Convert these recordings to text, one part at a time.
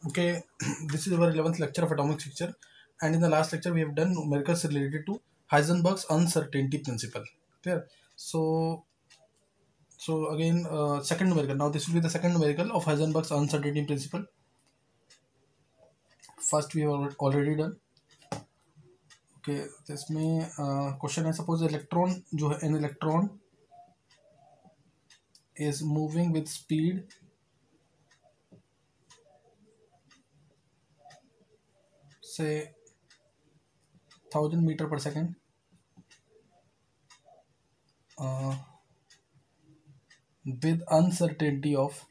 Okay, this is our 11th lecture of atomic structure, and in the last lecture we have done numericals related to Heisenberg's uncertainty principle. Clear? So again, second numerical. Now this will be the second numerical of Heisenberg's uncertainty principle. First we have already done. Okay, इसमें question है, suppose electron जो है, an electron is moving with speed say 1000 meter per second with uncertainty of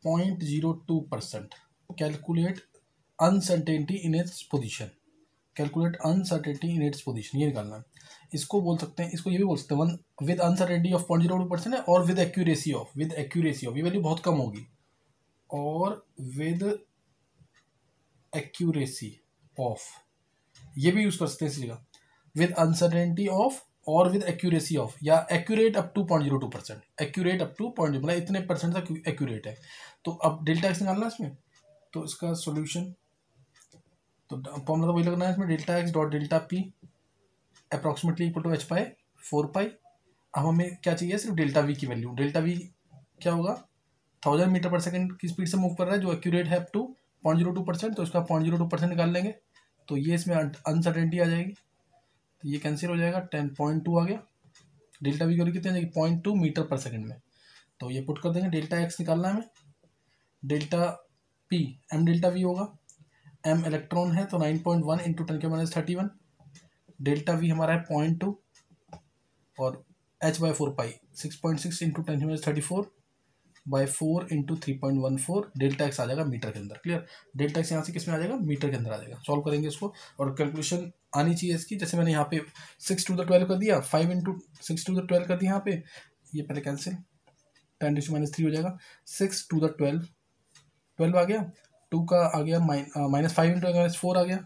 0.02%. Calculate uncertainty in its position. Calculate uncertainty in its position, ये निकालना है. इसको बोल सकते हैं, इसको ये भी बोल सकते हैं वन विद अनसर्टेनिटी ऑफ 0.02% है, और विद एक्यूरेसी ऑफ ये वैल्यू बहुत कम होगी, और विद एक्यूरेसी ऑफ ये भी यूज कर सकते हैं इस जगह. विद अनसर्टेनिटी ऑफ और विद एक्यूरेसी ऑफ, या accurate up to 0.02%. Accurate up to मतलब इतने परसेंट तक एक्यूरेट है. तो अब डेल्टा एक्स निकालना है इसमें. तो इसका सोल्यूशन, तो फॉर्मूला तो वही लगना है इसमें, delta x dot delta p approximately equal to h pi 4 pi. अब हमें क्या चाहिए, सिर्फ डेल्टा वी की वैल्यू. डेल्टा वी क्या होगा, 1000 मीटर पर सेकंड की स्पीड से मूव कर रहा है, जो एक्यूरेट है अप टू 0.02%. तो इसका 0.02% निकाल लेंगे, तो ये इसमें अनसर्टेनिटी आ जाएगी, तो ये कैंसिल हो जाएगा. 10.2 आ गया. डेल्टा वी की वैल्यू कितनी आ जाएगी, 0.2 मीटर पर सेकंड में. तो ये पुट कर देंगे. डेल्टा एक्स निकालना है हमें. Delta p m delta v होगा, एम इलेक्ट्रॉन है तो 9.1 इंटू 10⁻31. डेल्टा वी हमारा है 0.2, और h by 4 pi 6.6 into 10⁻34 by 4 into 3.14. Delta x आ जाएगा मीटर के अंदर. क्लियर. डेल्टा एक्स यहाँ से किस में आ जाएगा, मीटर के अंदर आ जाएगा. सॉल्व करेंगे इसको, और कैलकुलेशन आनी चाहिए इसकी. जैसे मैंने यहाँ पे 6 टू द 12 कर दिया, 5 इंटू 6 टू द 12 कर दिया यहाँ पे, ये पहले कैंसिल, 10⁻³ हो जाएगा. 6 टू द 12 आ गया, 2 का आ गया -5 इंटू 4 आ गया.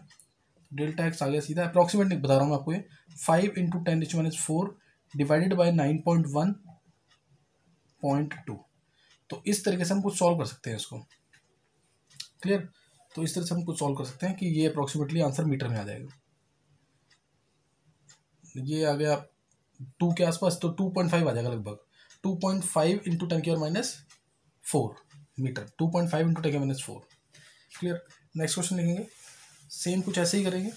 डेल्टा एक्स आ गया सीधा. अप्रॉक्सीमेटली बता रहा हूँ मैं आपको, ये 5 इंटू 10⁻4 डिवाइडेड बाई 9.1.2. तो इस तरीके से हम कुछ सॉल्व कर सकते हैं इसको. क्लियर. तो इस तरह से हम कुछ सॉल्व कर सकते हैं कि ये अप्रॉक्सीमेटली आंसर मीटर में आ जाएगा. ये आ गया 2 के आसपास, तो 2.5 आ जाएगा लगभग. 2.5 into 10⁻4 metre. 2.5 into 10⁻4. Clear. Next question लिखेंगे, सेम कुछ ऐसे ही करेंगे.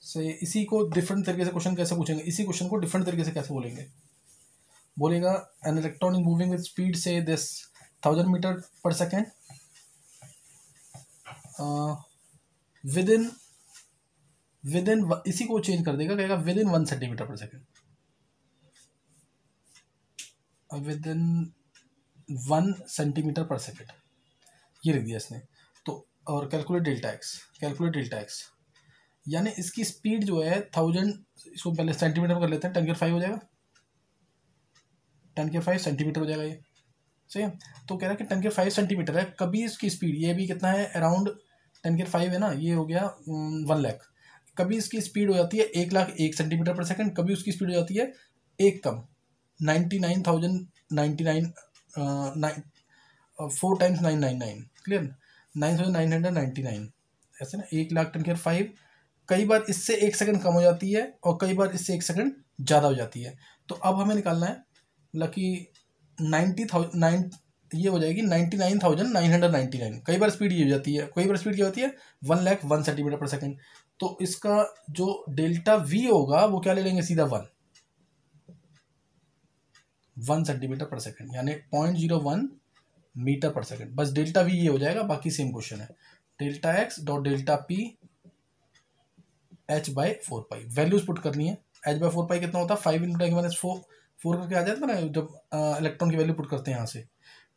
से इसी को डिफरेंट तरीके से क्वेश्चन कैसे पूछेंगे, इसी क्वेश्चन को डिफरेंट तरीके से कैसे बोलेंगे. बोलेगा an electron is moving with speed से दिस 1000 मीटर पर सेकेंड विद इन इसी को चेंज कर देगा, कहेगा विद इन 1 सेंटीमीटर पर सेकेंड. विद इन 1 सेंटीमीटर पर सेकेंड ये लिख दिया इसने. तो और कैलकुलेट डेल्टा एक्स, यानी इसकी स्पीड जो है 1000, इसको पहले सेंटीमीटर में कर लेते हैं, 10⁻5 हो जाएगा. 10⁻5 सेंटीमीटर हो जाएगा ये. सही है. तो कह रहा है कि 10⁻5 सेंटीमीटर है. कभी इसकी स्पीड, ये भी कितना है, अराउंड 10⁻5 है ना, ये हो गया 1 लाख. कभी इसकी स्पीड हो जाती है 1,01 सेंटीमीटर पर सेकंड, कभी उसकी स्पीड हो जाती है एक कम 99,099 4 टाइम्स 999. क्लियर. 9,999 ऐसे ना. 1,00,000 10⁻5 कई बार इससे 1 सेकंड कम हो जाती है, और कई बार इससे 1 सेकंड ज़्यादा हो जाती है. तो अब हमें निकालना है, मतलब कि 90,000 ये हो जाएगी 99,999. कई बार स्पीड ये हो जाती है, कई बार स्पीड क्या होती है 1,01 सेंटीमीटर पर सेकंड. तो इसका जो डेल्टा वी होगा वो क्या ले लेंगे, सीधा 1 सेंटीमीटर पर सेकंड, यानी 0.01 मीटर पर सेकंड. बस डेल्टा वी ये हो जाएगा. बाकी सेम क्वेश्चन है. Delta x dot delta P H by 4 pi. Values put करनी है. एच बाई 4 पाई कितना होता है, 5 इंटू 10⁻4 करके आ जाता है ना, जब इलेक्ट्रॉन की वैल्यू पुट करते हैं यहाँ से.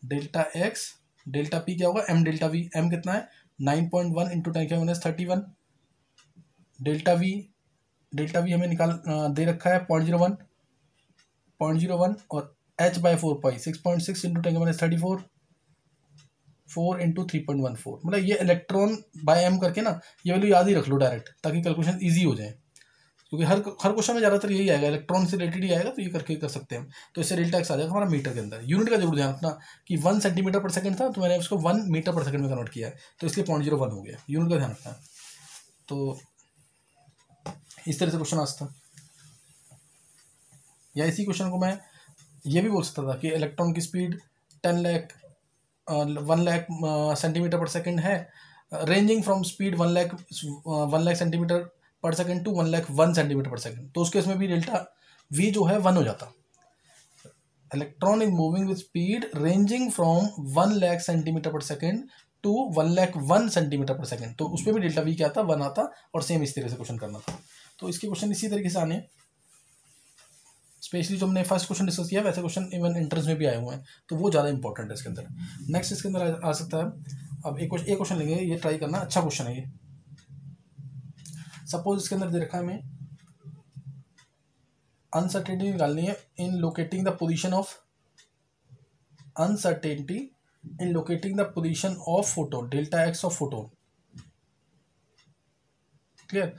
डेल्टा एक्स डेल्टा पी क्या होगा, एम डेल्टा वी. एम कितना है 9.1 इंटू 10⁻31. डेल्टा वी हमें निकाल दे रखा है 0.01, और h by 4 pi 6.6 into 10⁻34 4 into 3.14. मतलब ये इलेक्ट्रॉन बाय एम करके ना, ये वैल्यू याद ही रख लो डायरेक्ट, ताकि कैलकुलेशन ईजी हो जाए. क्योंकि हर क्वेश्चन में ज़्यादातर यही आएगा, इलेक्ट्रॉन से रिलेटेड ही आएगा, तो ये करके कर सकते हैं हम। तो इससे डेल्टा एक्स आ जाएगा हमारा मीटर के अंदर। यूनिट का जरूर ध्यान रखना कि 1 सेंटीमीटर पर सेकंड था, तो मैंने उसको 1 मीटर पर सेकंड में कन्वर्ट किया है, तो इसलिए 0.01 हो गया। यूनिट का ध्यान रखना है। तो इस तरह से क्वेश्चन आ सकता, या इसी क्वेश्चन को मैं ये भी बोल सकता था कि इलेक्ट्रॉन की स्पीड 1 लाख सेंटीमीटर पर सेकंड है, ranging from speed 1 lakh centimetre पर सेकंड टू 1 लाख 1 सेंटीमीटर पर सेकंड। तो उस केस में भी डेल्टा वी जो है 1 हो जाता। Electron is moving with speed ranging from 1 lakh centimetre पर सेकंड टू 1 लाख 1 सेंटीमीटर पर सेकंड, तो उस पर भी डेल्टा वी क्या आता, 1 आता। और सेम इस तरह से क्वेश्चन करना था। तो इसके क्वेश्चन इसी तरीके से आने, स्पेशली जो हमने फर्स्ट क्वेश्चन डिस्कस किया वैसे क्वेश्चन इवन एंट्रेंस में भी आए हुए हैं, तो वो ज़्यादा इंपॉर्टेंट है इसके अंदर। नेक्स्ट इसके अंदर आ सकता है, अब एक क्वेश्चन लेंगे, ये ट्राई करना, अच्छा क्वेश्चन है ये। सपोज इसके अंदर दे रखा है हमें अनसर्टेनिटी निकालनी है in locating the position of uncertainty in locating the position of photon, delta x of photon. Clear?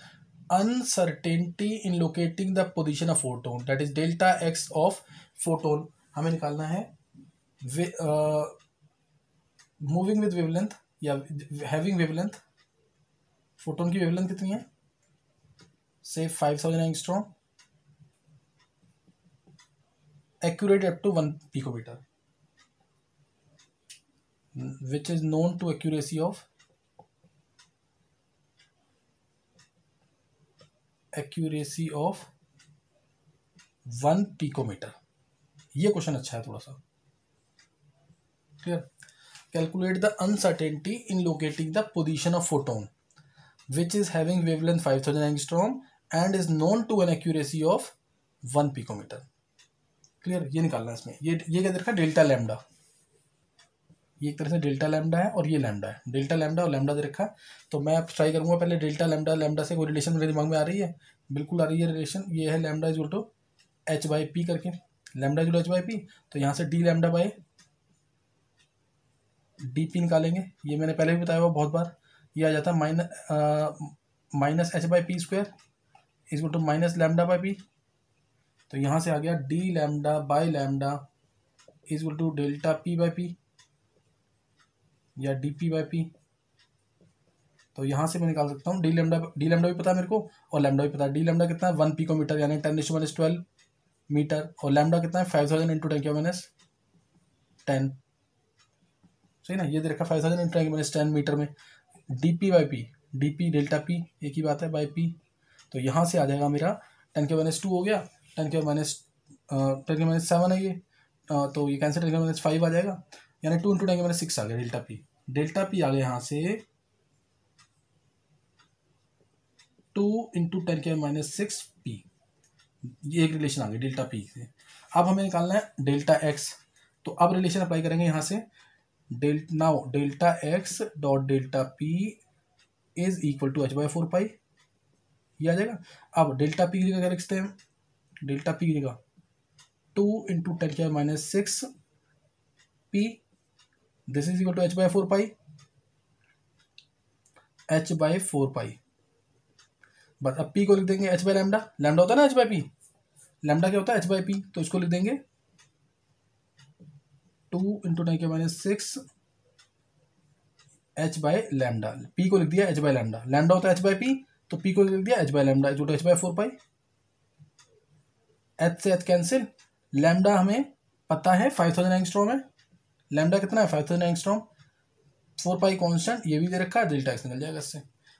Uncertainty in locating the position of photon, that is delta x of photon. हमें निकालना है moving with wavelength या having wavelength. Photon की wavelength कितनी है, से 5000 angstrom, accurate up to 1 picometre, which is known to accuracy of 1 picometre. ये question अच्छा है थोड़ा सा। Clear? Calculate the uncertainty in locating the position of photon which is having wavelength 5000 angstrom and is known to an accuracy of 1 picometre. Clear? ये निकालना है इसमें। ये क्या देखा, डेल्टा लैम्डा, ये एक तरह से डेल्टा लैम्डा है और ये लैम्डा है, डेल्टा लैम्डा और लैम्डा दे रखा है। तो मैं अब ट्राई करूंगा पहले डेल्टा लैम्डा, लैम्डा से कोई रिलेशन मेरे दिमाग में आ रही है, बिल्कुल आ रही है रिलेशन। ये है lambda is to h by p करके, lambda is h by P. तो यहाँ से d lambda by d p निकालेंगे, ये मैंने पहले भी बताया हुआ बहुत बार। ये आ जाता है minus H by P square is to minus lambda by P. तो यहाँ से आ गया D lambda by lambda is to delta P by P या डी पी बाई पी। तो यहाँ से मैं निकाल सकता हूँ डी लैम्डा भी पता है मेरे को और लैम्डा भी पता है। डी लैम्डा कितना है, 1 पिकोमीटर यानी 10⁻12 मीटर, और लैम्डा कितना है 5000 इंटू 10⁻10। सही ना, ये दे रखा 5000 इंटू 10⁻10 मीटर में। D P by P, D P delta P एक ही बात है, बाई पी। तो यहाँ से आ जाएगा मेरा 10⁻2 हो गया, 10⁻7 है ये, तो ये कैंसिल 10⁻5 आ जाएगा, यानी 2 इंटू 10⁻6 आ गया डेल्टा पी। डेल्टा पी आ गया यहाँ से 2 इंटू 10⁻6 पी, ये एक रिलेशन आ गया डेल्टा पी से। अब हमें निकालना है डेल्टा एक्स, तो अब रिलेशन अप्लाई करेंगे यहाँ से। Delta x dot delta P is equal to h/4 pi, ये आ जाएगा। अब डेल्टा पी की जगह क्या लिखते हैं, डेल्टा पी की जगह 2 into 10⁻6 P, this is equal to h/4 pi, h/4 pi. बस अब p को लिख देंगे h बाई लैम्डा, लैम्डा होता है ना h बाई पी, लैम्डा क्या होता है h बाई पी, तो इसको लिख देंगे 2 into 10⁻6 h by lambda. p को लिख दिया h बाई लैम्डा, लैम्डा होता है h बाई पी, तो p को लिख दिया h by lambda is h/4 pi. h से h कैंसिल, लैम्डा हमें पता है 5000 एंगस्ट्रॉम है, लैम्डा कितना है 5000 एंगस्ट्रॉम, 4 पाई कांस्टेंट ये भी दे रखा है, डेल्टा एक्स निकल जाएगा इससे।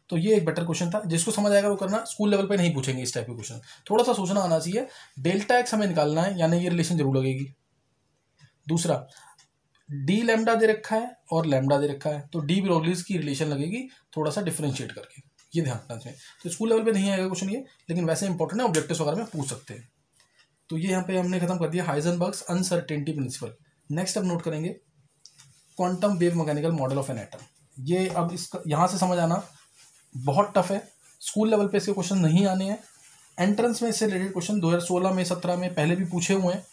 तो ये एक बेटर क्वेश्चन था, जिसको समझ आएगा वो करना। स्कूल लेवल पे नहीं पूछेंगे इस टाइप के क्वेश्चन, थोड़ा सा सोचना आना चाहिए। डेल्टा एक्स हमें निकालना है, यानी ये रिलेशन जरूर लगेगी। दूसरा, डी लैम्डा दे रखा है और लैम्डा दे रखा है, तो डी ब्रोगलीज की रिलेशन लगेगी थोड़ा सा डिफरेंशिएट करके, ये ध्यान रखना चाहिए। तो स्कूल लेवल पे नहीं आएगा क्वेश्चन ये, लेकिन वैसे इंपॉर्टेंट है, ऑब्जेक्टिव्स वगैरह में पूछ सकते हैं। तो ये यहाँ पे हमने खत्म कर दिया हाइजेनबर्ग्स अनसर्टेनिटी प्रिंसिपल। नेक्स्ट अब नोट करेंगे quantum wave mechanical model of an atom. ये अब इसका यहाँ से समझ आना बहुत टफ है, स्कूल लेवल पे इसके क्वेश्चन नहीं आने हैं। एंट्रेंस में इससे रिलेटेड क्वेश्चन 2016 में 17 में पहले भी पूछे हुए हैं,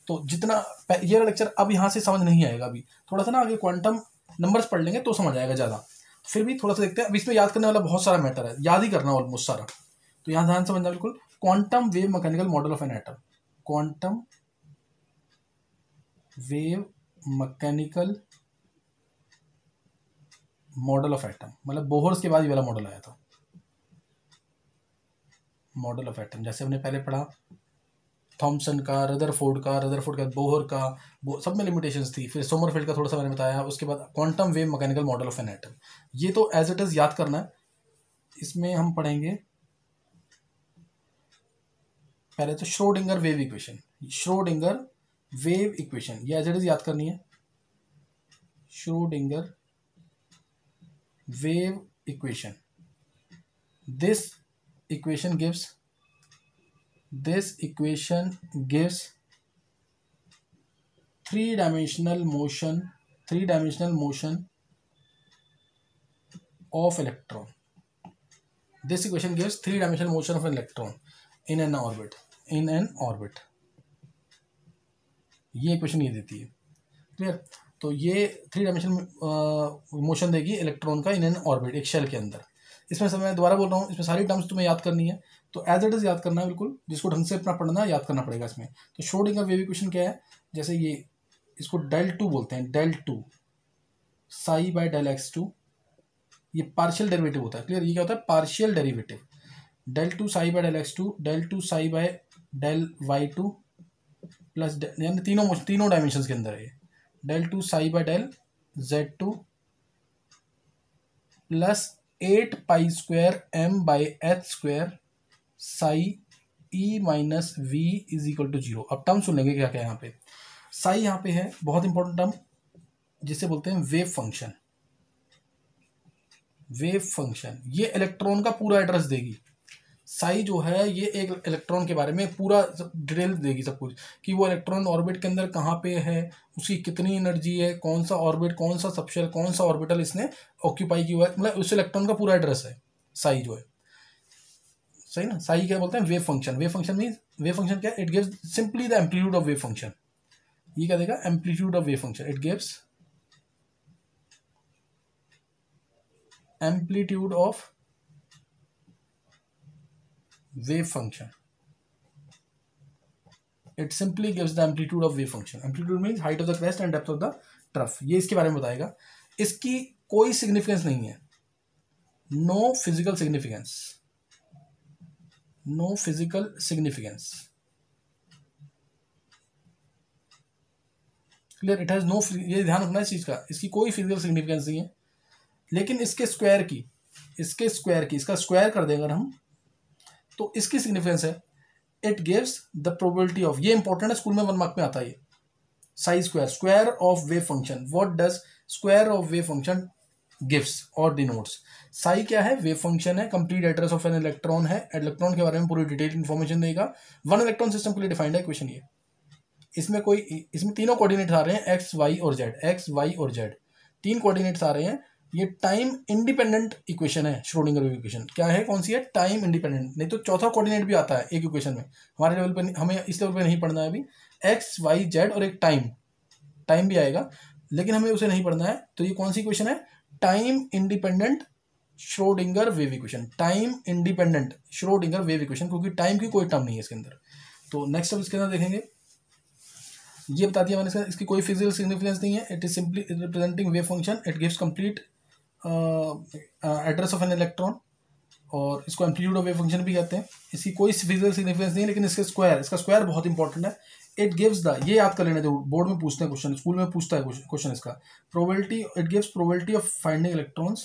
तो जितना ये लेक्चर अब यहाँ से समझ नहीं आएगा। अभी थोड़ा सा ना आगे क्वांटम नंबर्स पढ़ लेंगे तो समझ आएगा ज़्यादा, फिर भी थोड़ा सा देखते हैं। अब इसमें याद करने वाला बहुत सारा मैटर है, याद ही करना ऑलमोस्ट सारा, तो यहाँ ध्यान समझना बिल्कुल। Quantum wave mechanical model of an atom, quantum wave mechanical model of atom, मतलब बोहर्स के बाद ये वाला मॉडल आया था, मॉडल ऑफ एटम। जैसे हमने पहले पढ़ा थॉमसन का, रदरफोर्ड का, बोहर का, सब में लिमिटेशंस थी। फिर सोमरफेल्ड का थोड़ा सा मैंने बताया। उसके बाद quantum wave mechanical model of an atom, ये तो एज इट इज याद करना है। इसमें हम पढ़ेंगे पहले तो Schrodinger wave equation, Schrodinger wave equation ये एज इट इज याद करनी है। Schrodinger wave equation, this equation gives three-dimensional motion of electron. This equation gives three-dimensional motion of an electron in an orbit. ये इक्वेशन ये देती है, clear. तो ये थ्री डायमेंशनल मोशन देगी इलेक्ट्रॉन का इन एन ऑर्बिट, एक शेल के अंदर। इसमें से मैं दोबारा बोल रहा हूँ, इसमें सारी टर्म्स तुम्हें याद करनी है, तो एज इट इज याद करना है बिल्कुल, जिसको ढंग से अपना पढ़ना याद करना पड़ेगा इसमें। तो श्रोडिंगर वेव इक्वेशन क्या है, जैसे ये इसको del 2 बोलते हैं, del 2 psi by del x2, ये पार्शियल डेरिवेटिव होता है, क्लियर। ये क्या होता है, partial derivative. del 2 psi by del x2, del 2 psi by del y2 plus, यानी तीनों डायमेंशन के अंदर है, del 2 psi by del z2 plus 8 pi square m by H square psi E minus V is equal to 0। अब term सुन लेंगे क्या क्या यहाँ पे। साई यहाँ पे है बहुत इंपॉर्टेंट टर्म, जिसे बोलते हैं वेव फंक्शन। वेव फंक्शन ये इलेक्ट्रॉन का पूरा एड्रेस देगी। साई जो है ये एक इलेक्ट्रॉन के बारे में पूरा डिटेल देगी, सब कुछ, कि वो इलेक्ट्रॉन ऑर्बिट के अंदर कहाँ पे है, उसकी कितनी एनर्जी है, कौन सा ऑर्बिट, कौन सा सबशेल, कौन सा ऑर्बिटल इसने ऑक्यूपाई किया है, मतलब उस इलेक्ट्रॉन का पूरा एड्रेस है साई जो है, सही ना। साई क्या बोलते हैं, wave function. Wave function mean, wave function क्या, it gives simply the amplitude of wave function. ये क्या देगा, amplitude of wave function, it gives amplitude of wave function. It simply gives the amplitude of wave function. Amplitude means height of the crest and depth of the trough. ये इसके बारे में बताएगा। इसकी कोई सिग्निफिकेंस नहीं है, no physical significance, no physical significance, clear. It has no, ये ध्यान रखना इस चीज का, इसकी कोई फिजिकल सिग्निफिकेंस नहीं है। लेकिन इसके स्क्वायर की, इसका स्क्वायर कर देंगे अगर हम, तो इसकी सिग्निफिकेंस है, it gives the probability of, ये इंपॉर्टेंट है, स्कूल में 1 मार्क में आता है ये, Sai square, square of wave function. What does square of wave function gives और डिनोट्स। साई क्या है, वेव फंक्शन है, complete address of an electron है, इलेक्ट्रॉन के बारे में पूरी डिटेल इंफॉर्मेशन देगा। 1 इलेक्ट्रॉन सिस्टम के लिए डिफाइंड है इक्वेशन ये। इसमें तीनों कोऑर्डिनेट्स आ रहे हैं, एक्स वाई और जेड, 3 कोऑर्डिनेट्स आ रहे हैं। ये टाइम इंडिपेंडेंट इक्वेशन है, श्रोडिंगर वेव इक्वेशन क्या है, कौन सी है, टाइम इंडिपेंडेंट। नहीं तो चौथा कोऑर्डिनेट भी आता है एक इक्वेशन में, हमारे लेवल पे हमें इस लेवल पे नहीं पढ़ना है अभी। एक्स वाई जेड और एक टाइम भी आएगा, लेकिन हमें उसे नहीं पढ़ना है। तो ये कौन सी इक्वेशन है, time independent Schrodinger wave equation, time independent Schrodinger wave equation, क्योंकि टाइम की कोई टर्म नहीं है इसके अंदर। तो नेक्स्ट अब इसके अंदर देखेंगे, ये बता दिया मैंने, इसकी कोई फिजिकल सिग्निफिकेंस नहीं है, it is simply representing wave function, it gives complete address of an electron, और इसको एम्पलीट्यूड ऑफ वेव फंक्शन भी कहते हैं। इसकी कोई फिजिकल सिग्निफिकेंस नहीं है, लेकिन इसका स्क्वायर बहुत इंपॉर्टेंट है। इट गिव्स द, ये याद कर लेना, जो बोर्ड में पूछते हैं क्वेश्चन, स्कूल में पूछता है क्वेश्चन इसका, probability, it gives probability of finding electrons,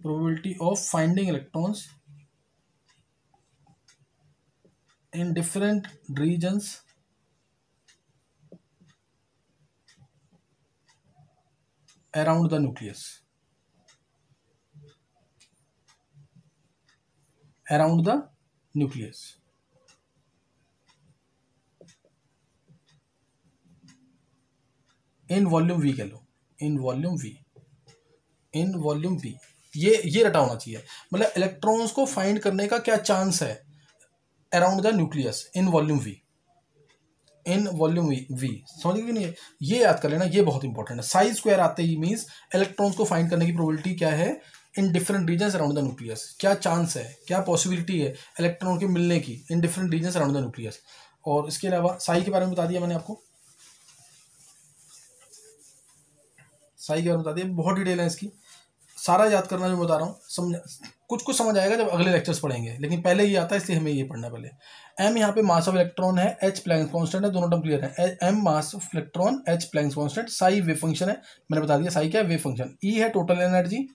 probability of finding electrons in different regions around the nucleus, around the nucleus। In volume V कह लो, इन वॉल्यूम वी, ये रटा होना चाहिए, मतलब इलेक्ट्रॉन्स को फाइंड करने का क्या चांस है around the nucleus in volume we, समझ गए कि नहीं, ये याद कर लेना, ये बहुत इंपॉर्टेंट है। साई स्क्वायर आते ही मींस इलेक्ट्रॉन्स को फाइंड करने की प्रोबेबिलिटी क्या है, in different regions around the nucleus, क्या चांस है, क्या पॉसिबिलिटी है इलेक्ट्रॉन के मिलने की in different regions around the nucleus. और इसके अलावा साई के बारे में बता दिया मैंने आपको, साई के बारे में बता दिया, बहुत डिटेल है इसकी, सारा याद करना जो बता रहा हूँ, समझ कुछ कुछ समझ आएगा जब अगले लेक्चर्स पढ़ेंगे, लेकिन पहले ये आता है इसलिए हमें ये पढ़ना पहले। एम यहाँ पे मास ऑफ इलेक्ट्रॉन है, एच प्लैंक्स कांस्टेंट है, दोनों टर्म क्लियर है। M mass of electron, H Planck's constant, psi wave function है, मैंने बता दिया साई क्या है, वेव फंक्शन। ई है total energy,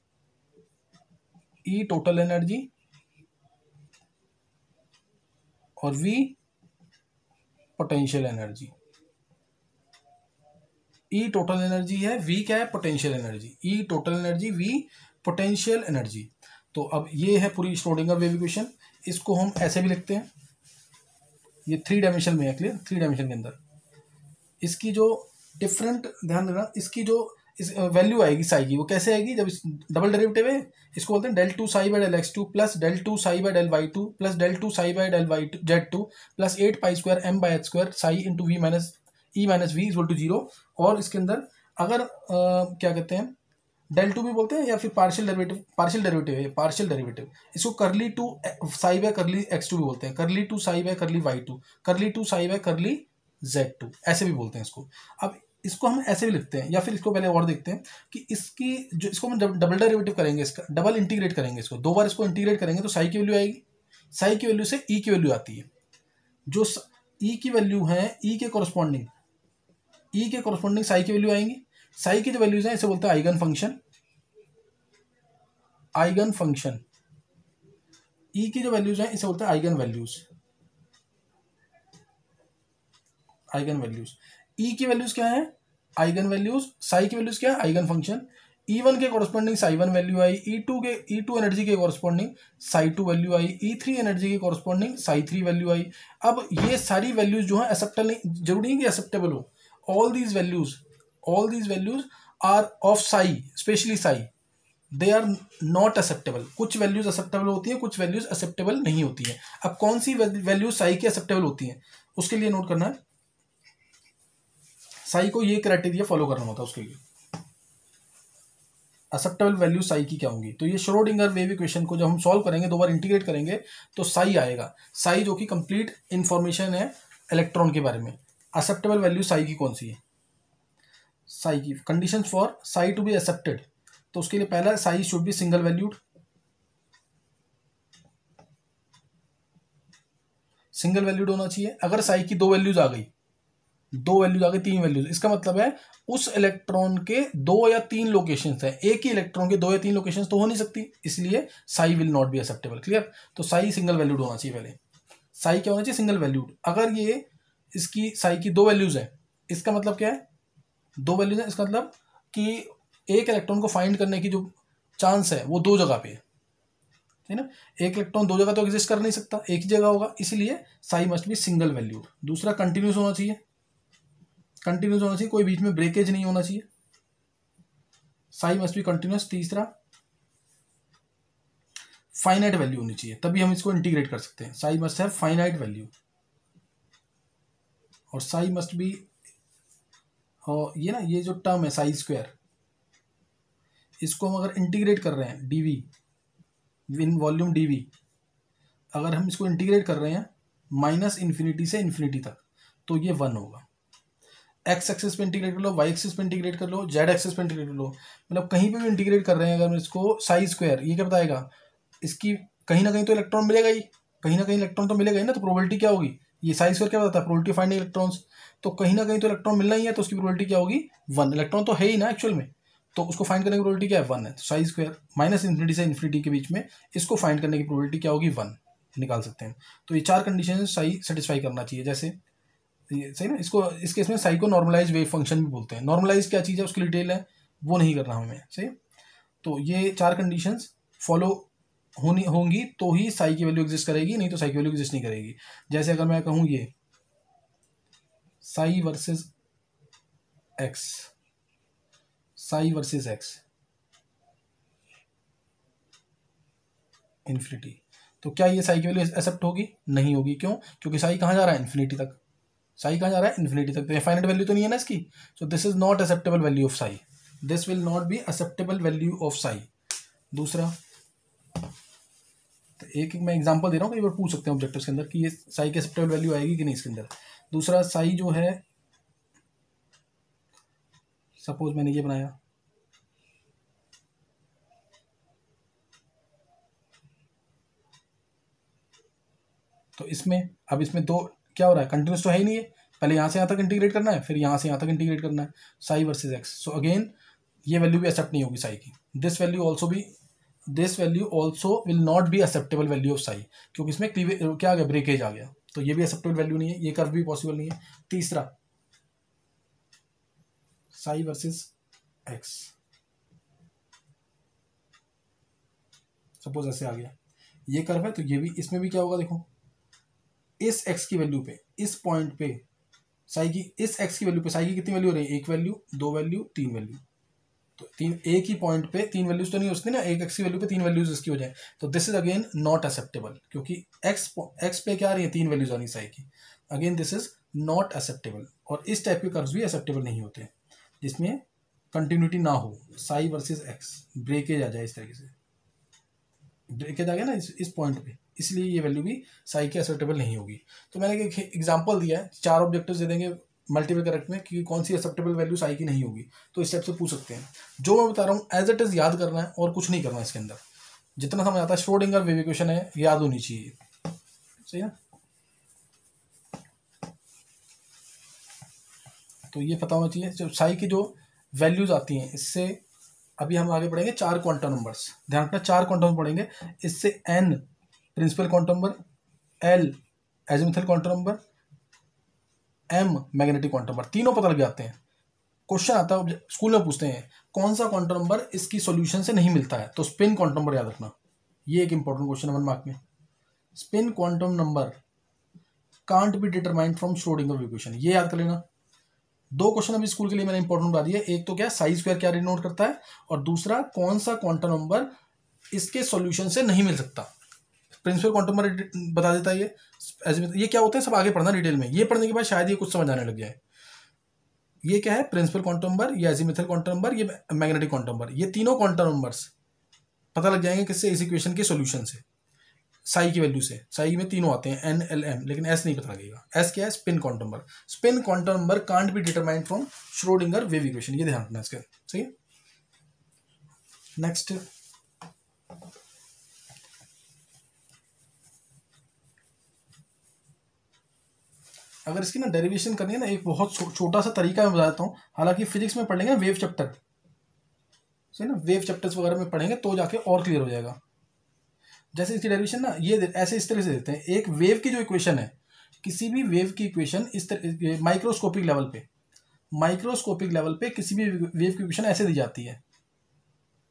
e total energy, और v potential energy. E total energy है, वी क्या है, potential energy. E total energy, v potential energy. तो अब ये है पूरी श्रोडिंगर वेव इक्वेशन। इसको हम ऐसे भी लिखते हैं, ये 3 डायमेंशन में है, क्लियर, 3 डायमेंशन के अंदर। इसकी जो डिफरेंट, ध्यान देना, इसकी जो इस वैल्यू आएगी साई की, वो कैसे आएगी, जब इस डबल डेरिवेटिव है, इसको बोलते हैं del two psi by del x two plus del two psi by del Y two plus del two psi by del Y Z two plus 8 pi square M by H square psi into V minus E minus V equal to 0। और इसके अंदर अगर क्या कहते हैं, del to भी बोलते हैं, या फिर पार्शियल डेरिवेटिव, पार्शियल डेरिवेटिव है, पार्शियल डेरिवेटिव, इसको curly two psi by curly x two भी बोलते हैं, curly two psi by curly y two, curly two psi by curly z two, ऐसे भी बोलते हैं इसको। अब इसको हम ऐसे भी लिखते हैं, या फिर इसको पहले और देखते हैं कि इसकी जो, इसको हम डबल डेरिवेटिव करेंगे, इसका डबल इंटीग्रेट करेंगे, इसको 2 बार इसको इंटीग्रेट करेंगे तो साई की वैल्यू आएगी, साई की वैल्यू से ई की वैल्यू आती है, जो ई की वैल्यू है, ई के कॉरस्पॉन्डिंग, ई के कॉरस्पॉन्डिंग साई की वैल्यू आएंगी। साई की जो वैल्यूज हैं इसे बोलते हैं आइगन फंक्शन, आइगन फंक्शन। ई की जो वैल्यूज हैं इसे बोलते हैं आइगन वैल्यूज, आइगन वैल्यूज। ई की वैल्यूज क्या है, आइगन वैल्यूज। साई की वैल्यूज क्या है, आइगन फंक्शन। E1 के कॉरस्पॉन्डिंग साई वन वैल्यू आई, E2 एनर्जी के corresponding Sai to value I, E3 energy के कॉरस्पॉन्डिंग साई थ्री वैल्यू आई। अब ये सारी वैल्यूज जो है एक्सेप्टेबल नहीं, जरूरी नहीं कि एक्सेप्टेबल हो, all these values are of psi, specially psi, they are not acceptable. कुछ वैल्यूज एक्सेप्टेबल होती हैं, कुछ वैल्यूज एक्सेप्टेबल नहीं होती हैं। अब कौन सी वैल्यूज साई की एक्सेप्टेबल होती हैं, उसके लिए नोट करना है, साई को ये क्राइटेरिया फॉलो करना होता है उसके लिए। एक्सेप्टेबल वैल्यू साई की क्या होंगी, तो ये श्रोडिंगर वेव इक्वेशन को जब हम सॉल्व करेंगे, 2 बार इंटीग्रेट करेंगे तो साई आएगा, साई जो कि कंप्लीट इंफॉर्मेशन है इलेक्ट्रॉन के बारे में। एक्सेप्टेबल वैल्यू साई की कौन सी है, साई की conditions for Sai to be accepted, तो उसके लिए पहला Sai should be single valued, single valued होना चाहिए। अगर साई की 2 वैल्यूज आ गई, 2 वैल्यूज आ गई, 3 वैल्यूज, इसका मतलब है उस इलेक्ट्रॉन के 2 या 3 लोकेशंस हैं, एक ही इलेक्ट्रॉन के 2 या 3 लोकेशंस तो हो नहीं सकती, इसलिए Sai will not be acceptable. Clear, तो साई सिंगल वैल्यूड होना चाहिए, पहले साई क्या होना चाहिए, सिंगल वैल्यूड। अगर ये इसकी साई की 2 वैल्यूज है, इसका मतलब क्या है, 2 वैल्यूज है, इसका मतलब कि एक इलेक्ट्रॉन को फाइंड करने की जो चांस है वो 2 जगह पे है ना। एक इलेक्ट्रॉन 2 जगह तो एग्जिस्ट कर नहीं सकता, एक ही जगह होगा, इसलिए Sai must be single valued. दूसरा कंटिन्यूस होना चाहिए, कंटिन्यूस होना चाहिए, कोई बीच में ब्रेकेज नहीं होना चाहिए, साई मस्ट बी कंटिन्यूस। तीसरा फाइनाइट वैल्यू होनी चाहिए, तभी हम इसको इंटीग्रेट कर सकते हैं, Sai must have finite value. और साई मस्ट बी, और ये ना, ये जो टर्म है साई स्क्वायर, इसको हम अगर इंटीग्रेट कर रहे हैं डीवी इन वॉल्यूम डीवी, अगर हम इसको इंटीग्रेट कर रहे हैं माइनस इन्फिनिटी से इन्फिनिटी तक, तो ये 1 होगा। एक्स एक्सिस पे इंटीग्रेट कर लो, वाई एक्सिस पे इंटीग्रेट कर लो, जेड एक्सिस पे इंटीग्रेट कर लो, मतलब कहीं पे भी इंटीग्रेट कर रहे हैं अगर हम इसको, साई स्क्वायर ये क्या बताएगा, इसकी कहीं ना कहीं तो इलेक्ट्रॉन मिलेगा ही, कहीं ना कहीं इलेक्ट्रॉन तो मिलेगा ही ना, तो प्रोबेबिलिटी क्या होगी, ये साई स्क्वायर क्या बताता है, प्रोबेबिलिटी फाइंडिंग इलेक्ट्रॉन्स, तो कहीं ना कहीं तो इलेक्ट्रॉन मिलना ही है, तो उसकी प्रोबेबिलिटी क्या होगी 1, इलेक्ट्रॉन तो है ही ना एक्चुअल में, तो उसको फाइंड करने की प्रोबेबिलिटी क्या है 1 है, तो साई स्क्वायर माइनस इन्फिनिटी से इन्फिनिटी के बीच में इसको फाइंड करने की प्रोबेबिलिटी क्या होगी 1 निकाल सकते हैं। तो ये 4 कंडीशन साई सेटिस्फाई करना चाहिए, जैसे ये सही ना, इसको इस केस में साई को नॉर्मलाइज वेव फंक्शन भी बोलते हैं। नॉर्मलाइज क्या चीज़ है उसकी डिटेल है, वो नहीं करना हमें, सही। तो ये 4 कंडीशंस फॉलो होंगी तो ही साई की वैल्यू एग्जिस्ट करेगी, नहीं तो साई की वैल्यू एग्जिस्ट नहीं करेगी। जैसे अगर मैं कहूँ ये Sai versus x, Sai versus x infinity, तो क्या ये साई की वैल्यू एक्सेप्ट होगी, नहीं होगी। क्यों, क्योंकि साई कहाँ जा रहा है, इन्फिनिटी तक, साई कहाँ जा रहा है, इन्फिनिटी तक, तो ये फाइनाइट वैल्यू तो नहीं है ना इसकी, so this is not acceptable value of Sai, this will not be acceptable value of Sai. दूसरा, तो एक एक मैं एग्जांपल दे रहा हूँ, कई बार पूछ सकते हैं ऑब्जेक्टिव्स के अंदर कि ये साई की एक्सेप्टेबल वैल्यू आएगी कि नहीं इसके अंदर। दूसरा, साई जो है, सपोज मैंने ये बनाया, तो इसमें अब इसमें दो क्या हो रहा है, कंटिन्यूस तो है ही नहीं है, पहले यहाँ से यहाँ तक इंटीग्रेट करना है, फिर यहाँ से यहाँ तक इंटीग्रेट करना है, Sai versus x. So again ये वैल्यू भी एक्सेप्ट नहीं होगी साई की। This value also will not be acceptable value of Sai, क्योंकि इसमें क्या आ गया, ब्रेकेज आ गया, तो ये भी एक्सेप्टेबल वैल्यू नहीं है, ये कर्व भी पॉसिबल नहीं है। तीसरा, साई वर्सेज एक्स, सपोज ऐसे आ गया, ये कर्व है, तो ये भी, इसमें भी क्या होगा देखो, इस एक्स की वैल्यू पे, इस पॉइंट पे साई की, इस एक्स की वैल्यू पे साई की कितनी वैल्यू हो रही है, एक वैल्यू, दो वैल्यू, तीन वैल्यू, तो तीन, एक ही पॉइंट पे तीन वैल्यूज तो नहीं हो सकती ना, एक एक्स की वैल्यू पे तीन वैल्यूज इसकी हो जाए, तो this is again not acceptable, क्योंकि एक्स पे क्या आ रही है, तीन वैल्यूज आनी साई की, again this is not acceptable. और इस टाइप के कर्व्स भी एक्सेप्टेबल नहीं होते जिसमें कंटिन्यूटी ना हो, साई वर्सेज एक्स, ब्रेकेज आ जाए, इस तरीके से ब्रेकेज आ गया ना इस पॉइंट पे, इसलिए ये वैल्यू भी साई की एक्सेप्टेबल नहीं होगी। तो मैंने एक एग्जांपल दिया है, चार ऑब्जेक्टिव्स दे देंगे मल्टीपल करेक्ट में कि कौन सी एक्सेप्टेबल वैल्यू साई की नहीं होगी, तो इस टाइप से पूछ सकते हैं। जो मैं बता रहा हूँ एज इट इज याद करना है और कुछ नहीं करना है इसके अंदर, जितना समझ आता है, श्रोडिंगर वेव इक्वेशन है, याद होनी चाहिए, सही है। तो ये पता होना चाहिए, जब साई की जो वैल्यूज आती हैं, इससे अभी हम आगे पढ़ेंगे चार क्वांटम नंबर्स, ध्यान रखना चार क्वांटम पढ़ेंगे, इससे N principal quantum number, L azimuthal quantum number, M magnetic quantum number, तीनों पता लग जाते हैं। क्वेश्चन आता है स्कूल में, पूछते हैं कौन सा क्वांटम नंबर इसकी सॉल्यूशन से नहीं मिलता है, तो स्पिन क्वांटम नंबर याद रखना, ये एक इंपॉर्टेंट क्वेश्चन है 1 मार्क में। Spin quantum number can't be determined from Schrodinger equation, ये याद कर लेना। दो क्वेश्चन अभी स्कूल के लिए मैंने इंपॉर्टेंट बता दिया, एक तो क्या साई स्क्वायर क्या डिनोट करता है, और दूसरा कौन सा क्वांटम नंबर इसके सॉल्यूशन से नहीं मिल सकता। प्रिंसिपल क्वांटम नंबर बता देता है ये क्या होता है, सब आगे पढ़ना डिटेल में, ये पढ़ने के बाद शायद ये कुछ समझ आने लग जाए। ये क्या है, प्रिंसिपल क्वांटम नंबर, ये एजीमुथल क्वांटम नंबर, ये मैग्नेटिक क्वांटम नंबर, ये तीनों क्वांटम नंबर्स पता लग जाएंगे किससे, इस इक्वेशन के सॉल्यूशन से, साई की वैल्यू से। साई में तीनों आते हैं, एन एल एम, लेकिन एस नहीं पता लगेगा। एस क्या है, spin quantum number. Spin quantum number can't be determined from Schrodinger wave equation, ये ध्यान रखना इसका, सही है। नेक्स्ट, अगर इसकी ना डेरिवेशन करनी है ना, एक बहुत छोटा सा तरीका मैं बताता हूँ, हालांकि फिजिक्स में पढ़ लेंगे वेव चैप्टर, सही ना, वेव चैप्टर्स वगैरह में पढ़ेंगे तो जाके और क्लियर हो जाएगा। जैसे इसकी डेरिवेशन ना, ये ऐसे इस तरह से देते हैं, एक वेव की जो इक्वेशन है, किसी भी वेव की इक्वेशन इस तरह माइक्रोस्कोपिक लेवल पे किसी भी वेव की इक्वेशन ऐसे दी जाती है,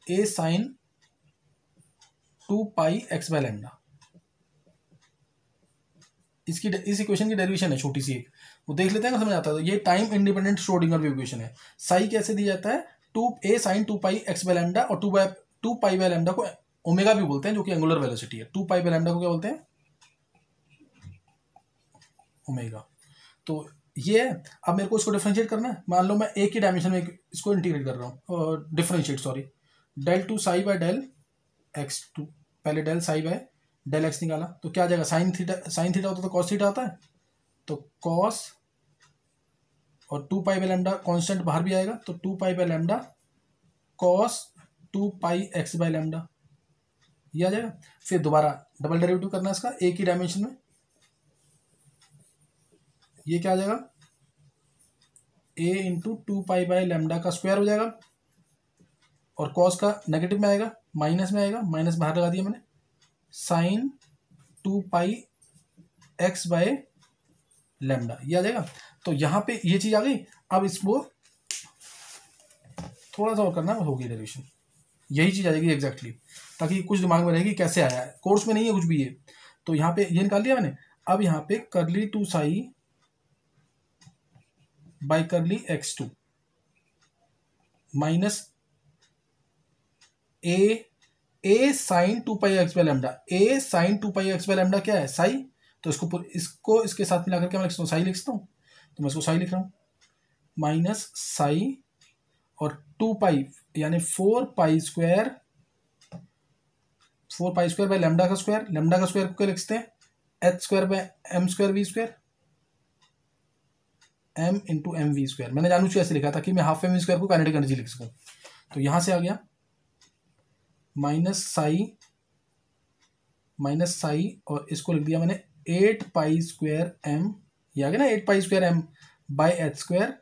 a sine 2 pi x by lambda, इस इक्वेशन की डेरिवेशन है छोटी सी एक, वो देख लेते हैं ना, समझ आता है। तो ये time independent Schrodinger wave equation है। साई कैसे दिया जाता है, a sine 2 pi x by lambda, और 2 पाई बाय लैम्डा को ओमेगा भी बोलते हैं, जो कि एंगुलर वेलोसिटी है। 2 पाई बाय लैम्डा को क्या बोलते हैं, ओमेगा। तो ये है। अब मेरे को इसको डिफरेंशिएट करना है, मान लो मैं एक ही डायमेंशन में इसको इंटीग्रेट कर रहा हूँ, differentiate sorry, del two psi by del x two, पहले del psi by del x निकाला, तो क्या आ जाएगा, साइन थीटा होता तो कॉस थीटा आता है, तो कॉस और 2 पाई बाय लैम्डा कांस्टेंट बाहर भी आएगा, तो 2 pi by lambda cos 2 pi x by lambda, ये आ जाएगा। फिर दोबारा डबल डेरिवेटिव करना है इसका एक ही डायमेंशन में, ये क्या आ जाएगा, ए इंटू 2 पाई बाय लैम्डा का स्क्वायर हो जाएगा, और कॉस का नेगेटिव में आएगा, माइनस में आएगा, माइनस बाहर लगा दिया मैंने, sine 2 pi x by lambda, ये आ जाएगा। तो यहाँ पे ये चीज आ गई। अब इसको थोड़ा सा और करना होगी डेरिवेशन, यही चीज आ जाएगी एग्जैक्टली, ताकि कुछ दिमाग में रहेगी कैसे आया है, कोर्स में नहीं है कुछ भी ये। तो यहाँ पे ये निकाल दिया मैंने। अब यहाँ पे करली 2 Sai by curly x2 minus A sine 2 pi x by lambda, A sine 2 pi x by lambda क्या है, साई, तो इसको इसके साथ मिलाकर क्या मैं लिख सकता हूँ, साई लिख सकता हूँ, तो मैं इसको साई लिख रहा हूँ, माइनस साई और 2 पाई यानी 4 pi square 4 pi square by lambda का स्क्वायर, लेमडा का स्क्वायर को क्या लिखते हैं, H square by M square V square, M into M V square. मैंने जानू ऐसे लिखा था कि मैं हाफ एम वी स्क्वायर को काइनेटिक एनर्जी लिख सकूँ। तो यहाँ से आ गया माइनस साई और इसको लिख दिया मैंने 8 पाई स्क्वायर एम, ये आ गया ना 8 pi square M by H square,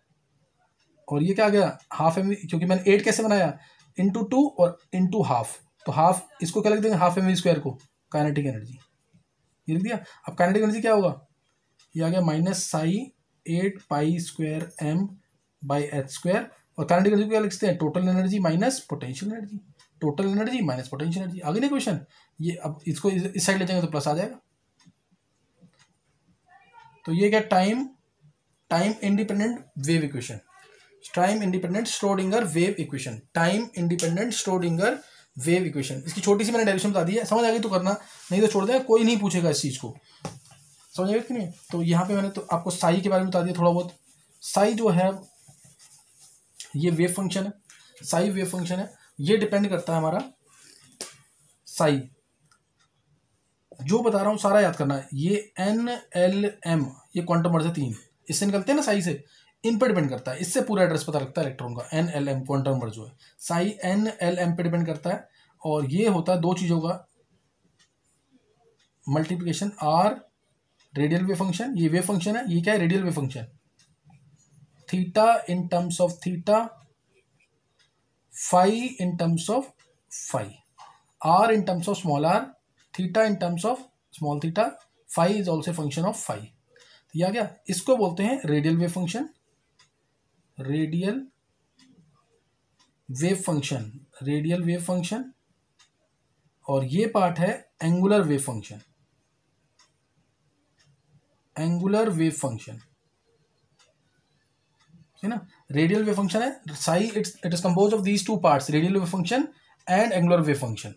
और ये क्या आ गया हाफ एम वी, क्योंकि मैंने 8 कैसे बनाया, इंटू 2 और इंटू हाफ, तो हाफ इसको क्या लिख देंगे, हाफ एम वी स्क्वायर को काइनेटिक एनर्जी, ये लिख दिया। अब काइनेटिक एनर्जी क्या होगा, ये आ गया minus psi 8 pi square M by H square, और काइनेटिक एनर्जी क्या लिखते हैं, total energy minus potential energy, total energy minus potential energy. आगे नहीं क्वेश्चन, ये अब इसको इस साइड ले जाएंगे तो प्लस आ जाएगा। तो ये क्या, time independent wave equation, time independent Schrodinger wave equation, time independent Schrodinger wave equation. इसकी छोटी सी मैंने डेरिवेशन बता दी है, समझ आ गई तो करना, नहीं तो छोड़ देना, कोई नहीं पूछेगा इस चीज को, समझ आएगा कि नहीं। तो यहाँ पे मैंने तो आपको साई के बारे में बता दिया थोड़ा बहुत। साई जो है ये वेव फंक्शन है, साई वेव फंक्शन है, ये डिपेंड करता है हमारा साई, जो बता रहा हूँ सारा याद करना है। ये एन एल एम, ये क्वांटम नंबर से 3 इससे निकलते हैं ना साई से, इन पर डिपेंड करता है, इससे पूरा एड्रेस पता लगता है इलेक्ट्रॉन का, N L M quantum number जो है साई एन एल एम पे डिपेंड करता है। और ये होता है दो चीज़ों का multiplication, R radial wave function, ये वेव फंक्शन है, ये क्या है radial wave function, theta in terms of theta, phi in terms of phi, R in terms of small R, theta in terms of small theta, phi is also function of phi. तो यह क्या, इसको बोलते हैं radial wave function, radial wave function, radial wave function, और ये part है angular wave function, angular wave function, है ना। रेडियल वेव फंक्शन है Sai, it is compose of these two parts, radial wave function and angular wave function,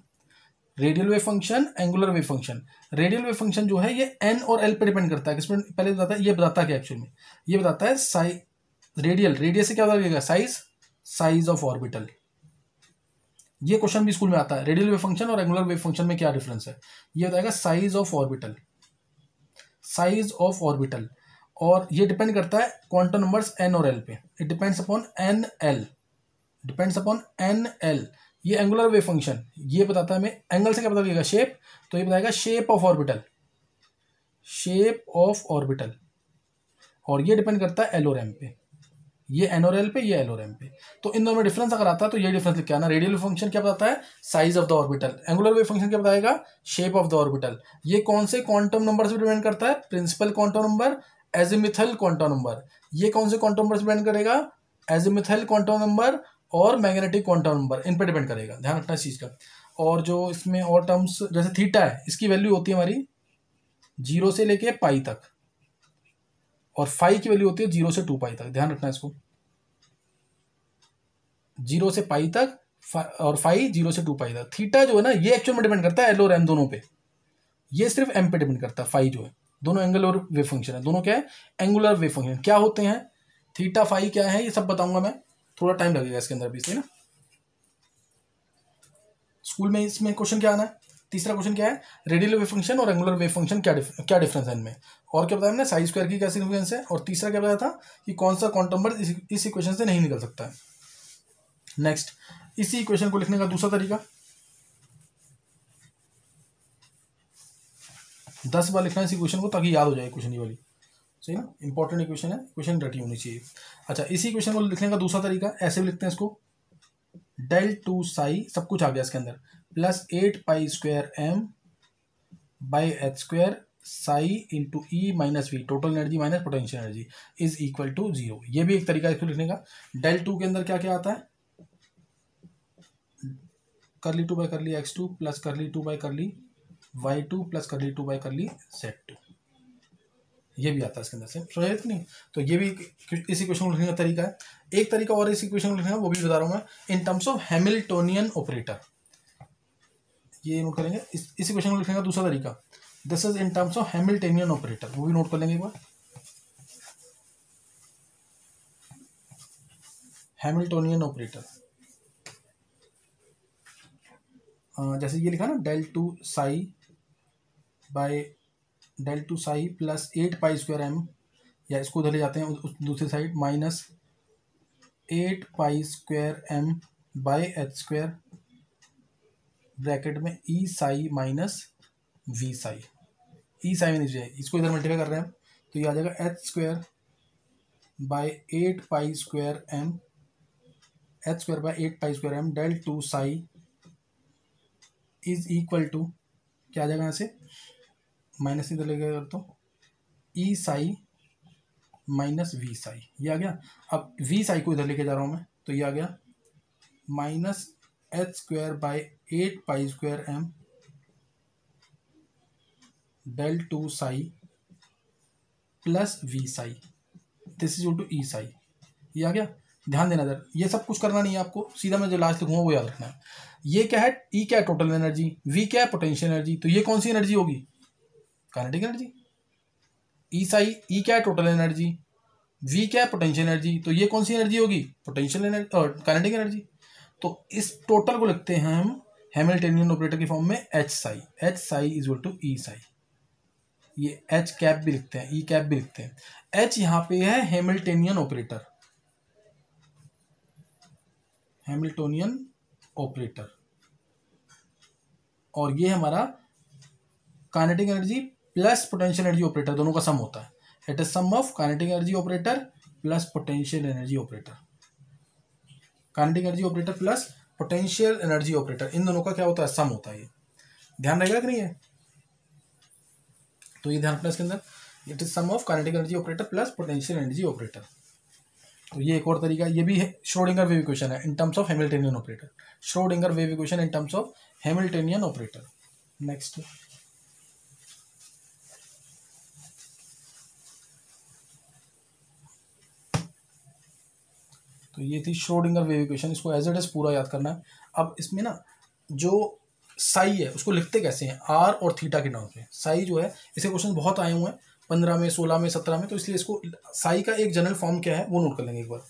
radial wave function angular wave function. Radial wave function जो है ये N और L पे depend करता है, किसमें पहले बताता है, ये बताता है कि एक्चुअल में ये बताता है साई, रेडियल, रेडियस से क्या पता लगेगा, साइज, साइज ऑफ ऑर्बिटल। ये क्वेश्चन भी स्कूल में आता है, रेडियल वेव फंक्शन और एंगुलर वेव फंक्शन में क्या डिफरेंस है, ये बताएगा size of orbital, size of orbital. और ये डिपेंड करता है क्वांटम नंबर्स एन और एल पे, it depends upon N L, depends upon N L. ये एंगुलर वेव फंक्शन ये बताता है हमें, एंगल से क्या पता लगेगा, शेप, तो ये बताएगा shape of orbital, shape of orbital. और ये डिपेंड करता है एल और एम पे, ये एन और एल पे, ये एल और एम पे। तो इन दोनों में डिफरेंस अगर आता है तो ये डिफरेंस लिख के आना, रेडियल फंक्शन क्या बताता है, size of the orbital, angular wave function क्या बताएगा, शेप ऑफ द ऑर्बिटल। ये कौन से क्वांटम नंबर से डिपेंड करता है, principal quantum number, azimuthal quantum number. ये कौन से क्वांटम नंबर से डिपेंड करेगा, एजिमिथल क्वांटम नंबर और मैग्नेटिक क्वांटम नंबर, इन पर डिपेंड करेगा, ध्यान रखना इस चीज का। और जो इसमें और टर्म्स जैसे थीटा है, इसकी वैल्यू होती है हमारी 0 से लेके पाई तक, और फाई की वैल्यू होती है 0 से 2 पाई तक, ध्यान रखना इसको, 0 से पाई तक, और फाई 0 से 2 पाई तक। थीटा जो है ना ये एक्चुअल में डिपेंड करता है एल और एम दोनों पे, ये सिर्फ एम पे डिपेंड करता है, फाई जो है, दोनों एंगल और वेव फंक्शन है, दोनों क्या है, एंगुलर वेव फंक्शन। क्या होते हैं थीटा फाई क्या है, ये सब बताऊंगा मैं, थोड़ा टाइम लगेगा इसके अंदर भी, सही ना। स्कूल में इसमें क्वेश्चन क्या आना है, तीसरा क्वेश्चन क्या है, रेडियल वेव फंक्शन और एंगुलर वेव फंक्शन क्या डिफरेंस है इनमें, और क्या बताया हमने, साई स्क्वायर की क्या सिग्निफिकेंस है, और तीसरा क्या बताया था कि कौन सा क्वांटम नंबर इस इक्वेशन से नहीं निकल सकता है। नेक्स्ट, इसी इक्वेशन को लिखने का दूसरा तरीका, 10 बार लिखना है इस इक्वेशन को ताकि याद हो जाए इक्वेशन ये वाली, सही ना, इंपॉर्टेंट इक्वेशन है, इक्वेशन रटी होनी चाहिए। अच्छा, इसी इक्वेशन को लिखने का दूसरा तरीका ऐसे भी लिखते हैं इसको, डेल टू साई, सब कुछ आ गया इसके अंदर, plus 8 pi square M by H square psi into E minus V, total energy minus potential energy is equal to 0। ये भी एक तरीका इसको लिखने का। डेल टू के अंदर क्या क्या आता है, करली 2 बाई करली x2 प्लस करली 2 बाई करली y2 प्लस करली 2 बाई करली z2, ये भी आता है इसके अंदर से, समझ कि नहीं। तो ये भी इसी क्वेश्चन को लिखने का तरीका है। एक तरीका और इसी क्वेश्चन को लिखने का, वो भी बता रहा हूँ मैं, इन टर्म्स ऑफ हैमिल्टोनियन ऑपरेटर, ये नोट करेंगे। इसी क्वेश्चन को लिखने का दूसरा तरीका, this is in terms of Hamiltonian operator, वो भी नोट कर लेंगे एक बार। हैमिल्टोनियन ऑपरेटर, जैसे ये लिखा ना del two psi by del two psi plus 8 pi square M, या इसको उधर ले जाते हैं उस दूसरी side, minus 8 pi square M by H square bracket में E psi minus V psi. E psi minus V psi, इसको इधर मल्टीप्लाई कर रहे हैं तो ये आ जाएगा H square by 8 pi square M, H square by 8 pi square M del two psi is equal to, क्या आ जाएगा यहाँ से, माइनस इधर लेके कर तो ई साई माइनस वी साई, ये आ गया। अब वी साई को इधर लेके जा रहा हूँ मैं, तो ये आ गया minus H square by 8 pi square M del two psi plus V psi, this is to E psi, ये आ गया। ध्यान देना इधर, ये सब कुछ करना नहीं है आपको, सीधा मैं जो लास्ट लिखूंगा वो याद रखना है। ये क्या है, ई क्या है टोटल एनर्जी, वी क्या है पोटेंशियल एनर्जी, तो ये कौन सी एनर्जी होगी, काइनेटिक एनर्जी। ई साई, ई क्या है टोटल एनर्जी, वी क्या है पोटेंशियल एनर्जी, तो ये कौन सी एनर्जी होगी, पोटेंशियल एनर्जी और काइनेटिक एनर्जी। तो इस टोटल को लिखते हैं हम हैमिल्टनियन ऑपरेटर की फॉर्म में H psi, H psi is equal to E psi. ये एच कैप भी लिखते हैं, ई कैप भी लिखते हैं। एच यहाँ पे है हैमिल्टनियन ऑपरेटर, हैमिल्टनियन ऑपरेटर, और ये हमारा kinetic energy plus potential energy operator, दोनों का सम होता है। It is sum of kinetic energy operator plus potential energy operator, kinetic energy operator plus potential energy operator, इन दोनों का क्या होता है, सम होता है। ये ध्यान रहेगा कि नहीं है, तो ये ध्यान रखना इसके अंदर, it is sum of kinetic energy operator plus potential energy operator. तो ये एक और तरीका, ये भी है श्रोडिंगर वेव इक्वेशन है इन terms of Hamiltonian operator, Schrodinger wave equation in terms of Hamiltonian operator. Next, तो ये थी श्रोडिंगर वेव इक्वेशन, इसको एज इट इज पूरा याद करना है। अब इसमें ना जो साई है उसको लिखते कैसे हैं, आर और थीटा के नाम पे। साई जो है, इसे क्वेश्चन बहुत आए हुए हैं 15 में, 16 में, 17 में, तो इसलिए इसको साई का एक जनरल फॉर्म क्या है वो नोट कर लेंगे एक बार।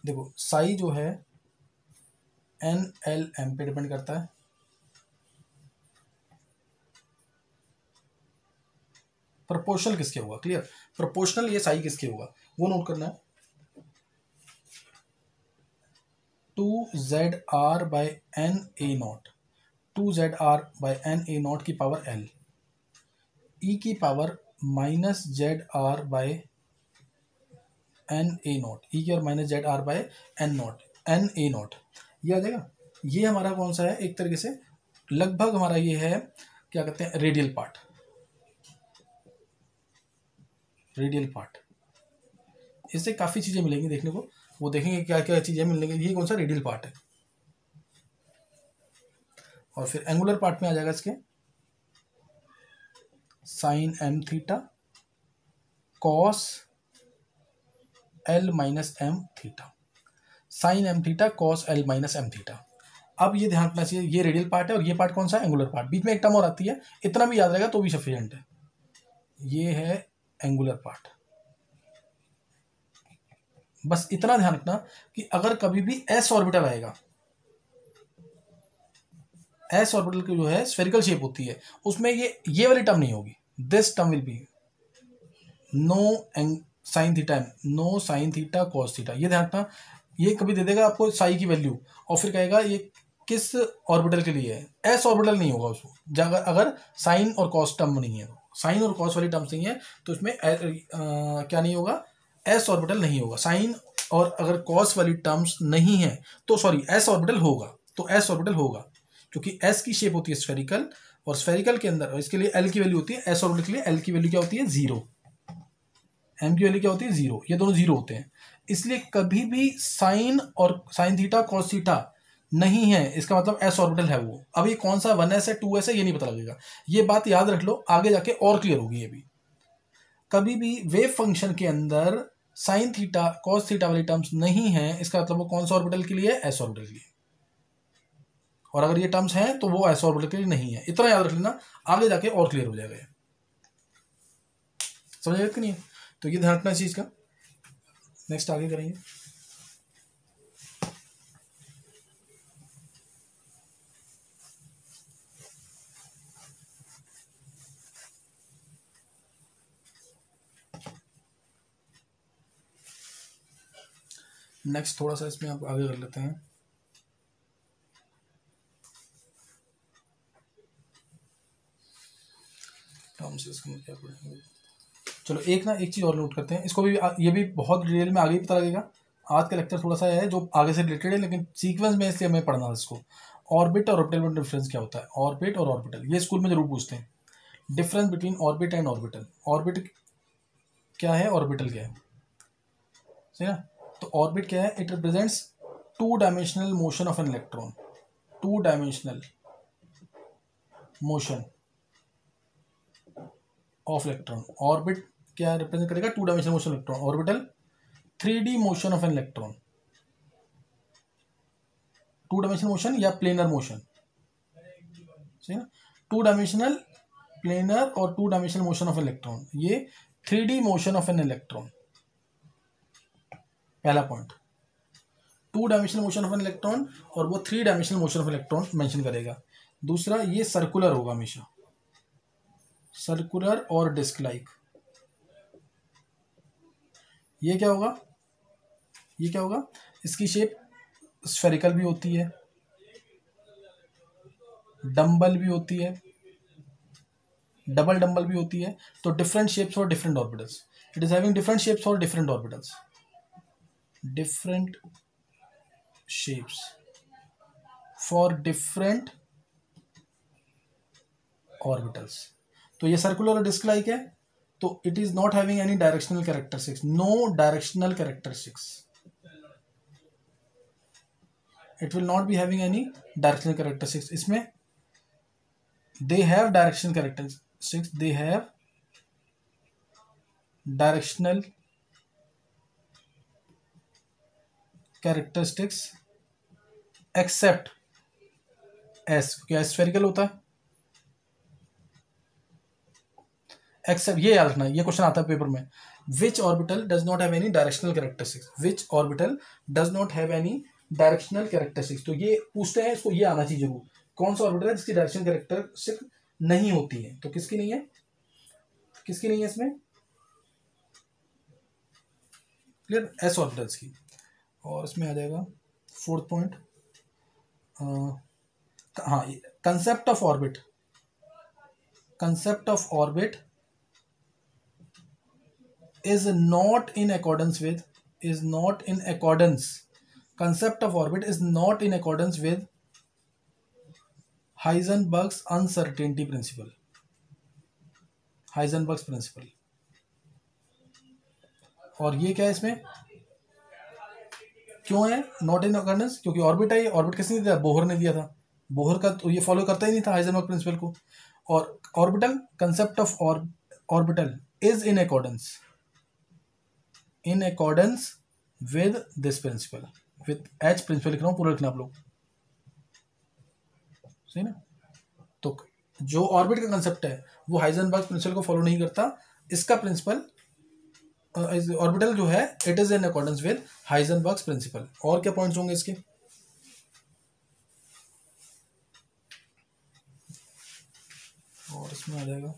देखो साई जो है एन एल एम पे डिपेंड करता है, प्रोपोर्शनल किसके होगा, क्लियर, प्रोपोर्शनल ये साई किसके होगा वो नोट करना है। 2ZR by N A naught, 2ZR by N A naught की पावर एल, ई की power minus ZR by N A naught, E की और minus ZR by N naught, N A naught, ये आ जाएगा। ये हमारा कौन सा है, एक तरीके से लगभग हमारा ये है, क्या कहते हैं, रेडियल पार्ट, रेडियल पार्ट। इससे काफ़ी चीज़ें मिलेंगी देखने को, वो देखेंगे क्या क्या चीज़ें मिलेंगी। ये कौन सा रेडियल पार्ट है, और फिर एंगुलर पार्ट में आ जाएगा इसके sine M theta cos L minus M theta, sine M theta cos L minus M theta. अब ये ध्यान रखना चाहिए, ये रेडियल पार्ट है और ये पार्ट कौन सा है, एंगुलर पार्ट। बीच में एक टर्म और आती है, इतना भी याद रहेगा तो भी सफिशिएंट है। ये है एंगुलर पार्ट, बस इतना ध्यान रखना कि अगर कभी भी एस ऑर्बिटल आएगा, एस ऑर्बिटल की जो है स्फेरिकल शेप होती है, उसमें ये वाली टर्म नहीं होगी, this term will be no sine theta, no sine theta cos theta, ये ध्यान रखना। ये कभी दे देगा आपको साई की वैल्यू और फिर कहेगा ये किस ऑर्बिटल के लिए है, एस ऑर्बिटल नहीं होगा उसको, अगर साइन और कॉस टर्म नहीं है, साइन और कॉस वाली टर्म्स नहीं है तो इसमें क्या नहीं होगा, एस ऑर्बिटल नहीं होगा। साइन और अगर कॉस वाली टर्म्स नहीं है तो सॉरी एस ऑर्बिटल होगा, तो एस ऑर्बिटल होगा, क्योंकि एस की शेप होती है स्फेरिकल, और स्फेरिकल के अंदर इसके लिए एल की वैल्यू होती है, एस ऑर्बिटल के लिए एल की वैल्यू क्या होती है, 0, एम की वैल्यू क्या होती है, 0, ये दोनों 0 होते हैं। इसलिए कभी भी साइन और साइन थीटा कॉस थीटा नहीं है, इसका मतलब एस ऑर्बिटल है वो। अब ये कौन सा 1s है 2s है ये नहीं पता लगेगा, ये बात याद रख लो, आगे जाके और क्लियर होगी ये भी। कभी भी वेव फंक्शन के अंदर साइन थीटा कॉस थीटा वाली टर्म्स नहीं है, इसका मतलब वो कौन सा ऑर्बिटल के लिए, एस ऑर्बिटल के लिए, और अगर ये टर्म्स हैं तो वो एस ऑर्बिटल के लिए नहीं है। इतना याद रख लेना, आगे जाके और क्लियर हो जाएगा, समझ गए कि नहीं। तो ये ध्यान रखना इस चीज का। नेक्स्ट आगे करेंगे। नेक्स्ट थोड़ा सा इसमें आप आगे कर लेते हैं। टर्म्स इसमें क्या पढ़ेंगे, चलो एक ना एक चीज़ और नोट करते हैं, इसको भी ये भी बहुत डिटेल में आगे ही पता लगेगा। आज का लेक्चर थोड़ा सा है जो आगे से रिलेटेड है, लेकिन सीक्वेंस में इसलिए हमें पढ़ना है इसको। ऑर्बिट और ऑर्बिटल में डिफरेंस क्या होता है, ऑर्बिट और ऑर्बिटल, ये स्कूल में जरूर पूछते हैं। Difference between orbit and orbital, orbit क्या है, ऑर्बिटल क्या है, सही ना। तो ऑर्बिट क्या है, it represents two dimensional motion of an electron, two dimensional motion of electron. Orbit क्या रिप्रेजेंट करेगा, two dimensional motion electron. Orbital 3D motion of an electron, two dimensional motion या प्लेनर मोशन, सही ना। Two dimensional planar और two dimensional motion of electron, ये 3D motion of an electron, पहला point. Two dimensional motion of an electron और वो 3 dimensional motion of electron mention करेगा। दूसरा, ये सर्कुलर होगा हमेशा, सर्कुलर और डिस्क लाइक। ये क्या होगा, ये क्या होगा, इसकी शेप स्फेरिकल भी होती है, डम्बल भी होती है, डबल डम्बल भी होती है। तो different shapes for different orbitals, it is having different shapes for different orbitals, different shapes for different orbitals. तो ये सर्कुलर और डिस्क लाइक है, तो it is not having any directional characteristics, no directional characteristics, it will not be having any directional characteristics. इसमें they have directional characteristics, they have directional characteristics except s, क्या spherical होता है, accept, ये याद रखना, ये क्वेश्चन आता है पेपर में। Which orbital does not have any directional characteristics, which orbital does not have any directional characteristics, तो ये पूछते हैं, इसको ये आना चाहिए जरूर, कौन सा ऑर्बिटल है जिसकी डायरेक्शनल कैरेक्टरिस्टिक नहीं होती है। तो किसकी नहीं है, किसकी नहीं है इसमें, क्लियर, एस ऑर्बिटल्स की। और इसमें आ जाएगा फोर्थ पॉइंट, हाँ, concept of orbit, concept of orbit is not in accordance with, is not in accordance, concept of orbit is not in accordance with Heisenberg's uncertainty principle, Heisenberg's principle। और ये क्या है इसमें, क्यों है नॉट इन अकॉर्डेंस, क्योंकि orbit है, orbit किसने दिया, बोहर ने दिया था, बोहर का तो ये फॉलो करता ही नहीं था हाइजेनबर्ग प्रिंसिपल को। और orbital, concept of orbital is in accordance, in accordance with this principle, with H principle लिख रहा हूँ, पूरा लिखना आप लोग, सही ना। तो जो ऑर्बिट का कंसेप्ट है वो हाइजेनबर्ग प्रिंसिपल को फॉलो नहीं करता, इसका प्रिंसिपल ऑर्बिटल जो है it is in accordance with Heisenberg principle. और क्या पॉइंट्स होंगे इसके, और इसमें आ जाएगा,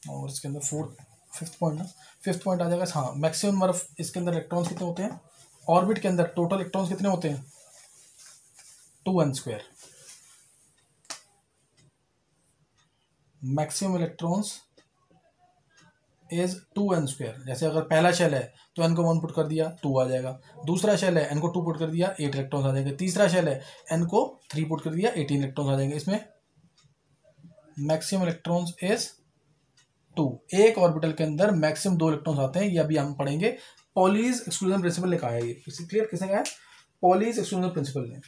और इसके अंदर फिफ्थ पॉइंट ना, फिफ्थ पॉइंट आ जाएगा, हाँ, मैक्सिमम नंबर ऑफ, इसके अंदर इलेक्ट्रॉन्स कितने होते हैं, ऑर्बिट के अंदर टोटल इलेक्ट्रॉन्स कितने होते हैं, 2n²। Maximum electrons is 2n²। जैसे अगर पहला शेल है तो n को 1 पुट कर दिया 2 आ जाएगा, दूसरा शेल है n को 2 पुट कर दिया 8 इलेक्ट्रॉन्स आ जाएंगे, तीसरा शेल है n को 3 पुट कर दिया 18 इलेक्ट्रॉन्स आ जाएंगे। इसमें मैक्सिमम इलेक्ट्रॉन्स इज 2, एक ऑर्बिटल के अंदर मैक्सिमम 2 इलेक्ट्रॉन्स आते हैं, ये अभी हम पढ़ेंगे। पॉलीज एक्सक्लूजन प्रिंसिपल ने कहा है, ये क्लियर, किसने कहा है, पॉलीज एक्सक्लूजन प्रिंसिपल ने।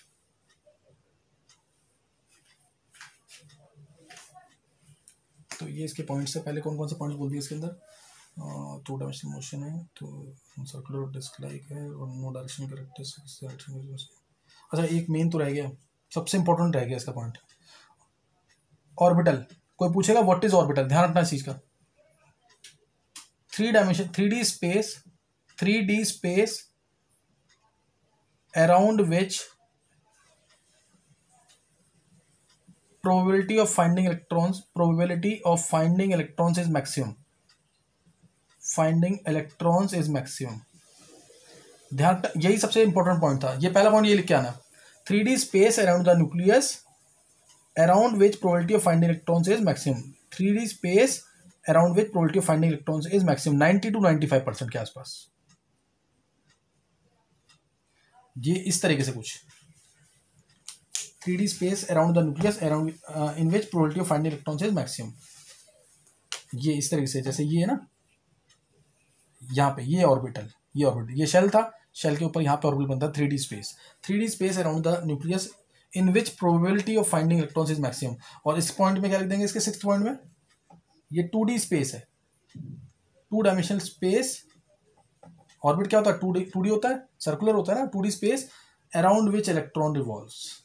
तो ये इसके पॉइंट्स है, पहले कौन कौन से पॉइंट्स बोल दिए इसके अंदर, 2 डायमेंशनल मोशन है, तो सर्कुलर डिस्क लाइक है, और नो डायरेक्शन कैरेक्टरिस्टिक्स। अच्छा, एक मेन तो रह गया, सबसे इंपॉर्टेंट रह गया इसका पॉइंट, ऑर्बिटल। कोई पूछेगा व्हाट इज ऑर्बिटल, ध्यान रखना इस चीज का, 3D space around which probability of finding electrons is maximum. ध्यान, यही सबसे इंपॉर्टेंट पॉइंट था, ये पहला पॉइंट ये लिख के आना, 3D space around the nucleus around which probability of finding electrons is maximum. 3D space around which probability of finding electrons is maximum 90 to 95% के आसपास. ये इस तरीके से कुछ 3D space around the nucleus around in which probability of finding electrons is maximum. ये इस तरीके से, जैसे ये है ना, यहाँ पे ये ऑर्बिटल, ये शेल था, शेल के ऊपर यहाँ पे ऑर्बिटल बनता है 3D space around the nucleus in which probability of finding electrons is maximum. और इस पॉइंट में क्या लिख देंगे, इसके 6th पॉइंट में, ये 2D स्पेस है, 2 डायमेंशनल स्पेस. ऑर्बिट क्या होता है, 2D होता है, सर्कुलर होता है ना. 2D space around which electron revolves,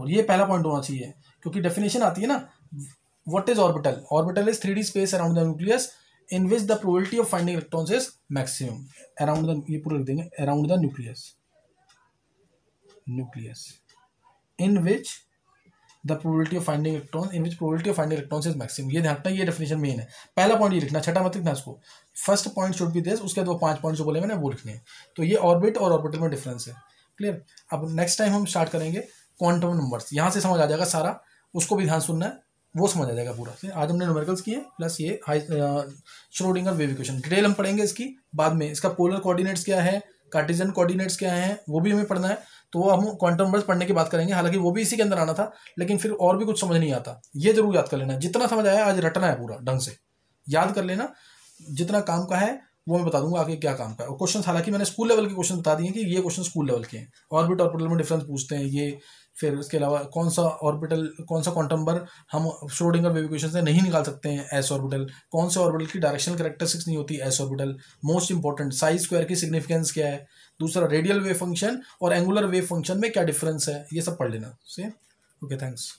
ये पहला पॉइंट होना चाहिए, क्योंकि डेफिनेशन आती है ना, what is orbital. Orbital is 3D space around the nucleus in which the probability of finding electrons is maximum. Around the, ये पूरा लिख देंगे, around the nucleus in which the probability of finding electrons is maximum. ये ध्यान रखना, ये definition main है. पहला पॉइंट ये लिखना, छठा मत लिखना इसको. First point should be this, उसके बाद वो 5 पॉइंट जो बोलेंगे ना वो लिखने हैं. तो ये ऑर्बिट और ऑर्बिटल में डिफरेंस है. क्लियर. अब नेक्स्ट टाइम हम स्टार्ट करेंगे क्वांटम नंबर्स, यहाँ से समझ आ जाएगा सारा, उसको भी ध्यान सुनना है, वो समझ आ जाएगा पूरा. आज हमने न्यूमेरिकल्स किए प्लस ये श्रोडिंगर वेव इक्वेशन. डिटेल हम पढ़ेंगे इसकी बाद में. इसका पोलर कोऑर्डिनेट्स क्या है, कार्टेशियन कोऑर्डिनेट्स क्या है, वो भी हमें पढ़ना है. तो वो हम क्वांटम नंबर्स पढ़ने की बात करेंगे. हालांकि वो भी इसी के अंदर आना था, लेकिन फिर और भी कुछ समझ नहीं आता. ये जरूर याद कर लेना, जितना समझ आया आज रटना है, पूरा ढंग से याद कर लेना. जितना काम का है वो मैं बता दूंगा आगे क्या काम का है. और क्वेश्चन, हालांकि मैंने स्कूल लेवल के क्वेश्चन बता दिए कि ये क्वेश्चन स्कूल लेवल के हैं. ऑर्बिट ऑर्बिटल में डिफरेंस पूछते हैं ये. फिर इसके अलावा कौन सा क्वांटम नंबर हम श्रोडिंगर वेव इक्वेशन से नहीं निकाल सकते हैं, एस ऑर्बिटल. कौन से ऑर्बिटल की डायरेक्शनल कैरेक्टरिस्टिक्स नहीं होती, S orbital. Most important, size square की सिग्निफिकेंस क्या है. दूसरा, रेडियल वेव फंक्शन और एंगुलर वेव फंक्शन में क्या डिफरेंस है, ये सब पढ़ लेना. से ओके, थैंक्स.